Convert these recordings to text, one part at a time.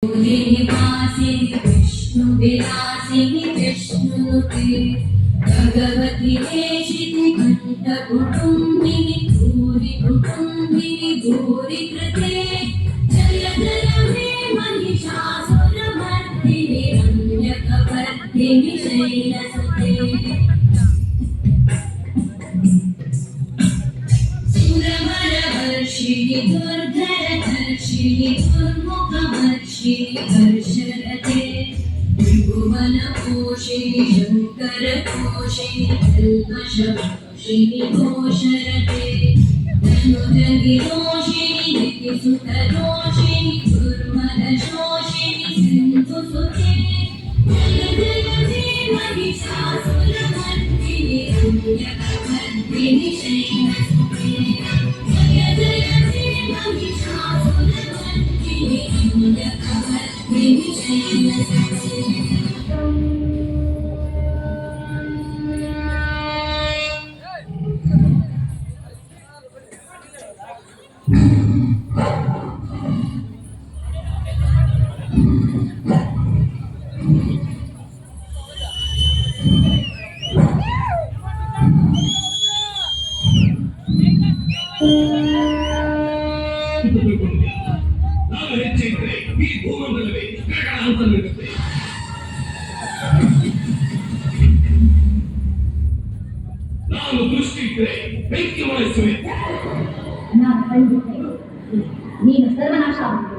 निवासिनि विष्णुविलासिनि विष्णुनुते भगवति देशिति कण्ठकुटुम्बिनि भूरि कुटुम्बिनि भूरि कृते जय जय हे महिषासुरमर्दिनि रम्यकवर्धिनि शैलसुते सुरवरवर्षिणि दुर्धरधर्षिणि दुर्मुखवर्षिणि हर्षरते त्रिभुवनपोषिणि शङ्करपोषिणि कल्मषपोषिणि घोषरते धनुजगिरोषिणि दितिसुतरोषिणि दुर्मदशोषिणि सिन्धुसुते जय जय हे महिषासुरमर्दिनि रम्यकवर्धिनि शैलसुते जय जय हे महिषासुरमर्दिनि रम्यकवर्धिनि शैलसुते ನಾನು ಹೆಚ್ಚಿದ್ರೆ ಈ ಭೂಮಂಡಲವೇ ಗಗನ ಅಂತ ನಿಲ್ಲುತ್ತೆ. ನಾನು ದೃಷ್ಟಿ ಇದ್ರೆ ಬೆಂಕಿ ಹೊಳೆಸುವೆ. ನಾನು ಕೈಬಿಟ್ಟೆ ನೀನು ಸರ್ವನಾಶ ಆಗುವುದು.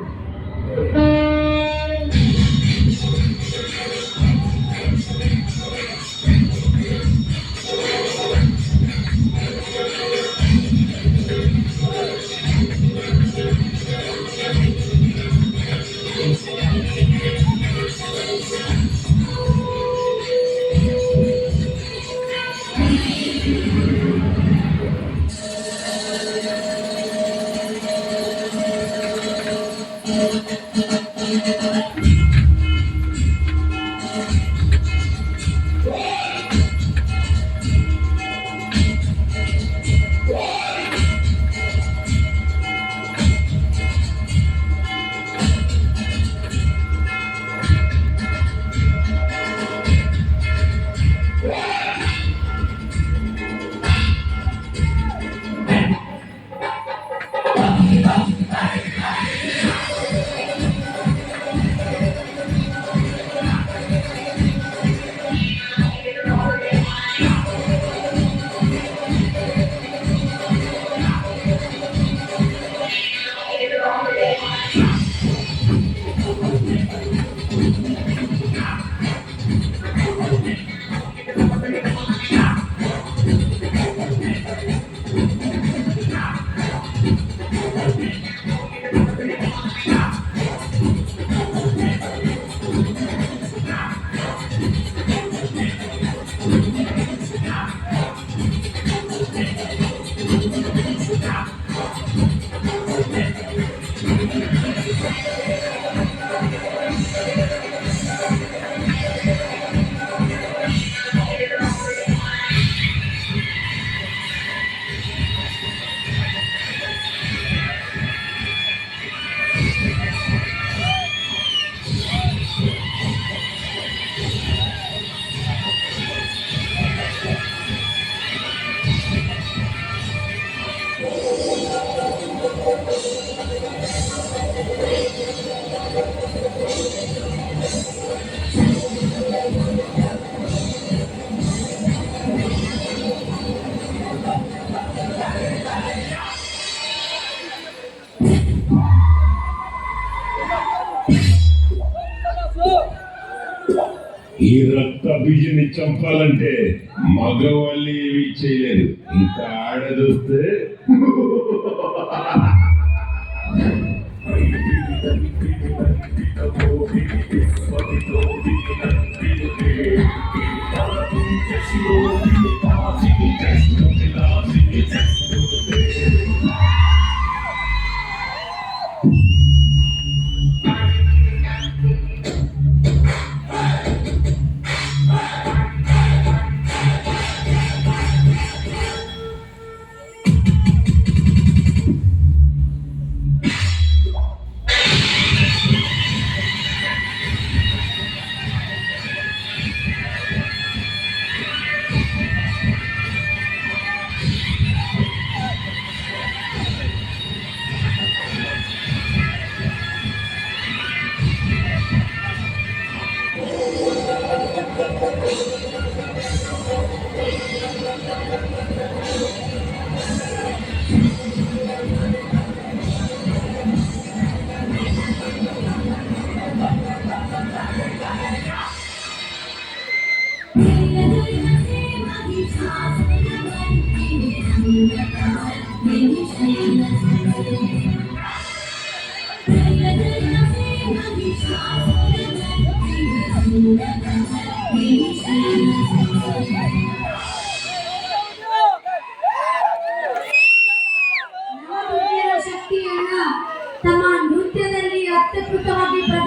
ఈ రక్త బీజని చంపాలంటే మగవాళ్ళు ఏమి చేయలేరు. ఇంకా ఆడదొస్తే ಸತತವಾಗಿ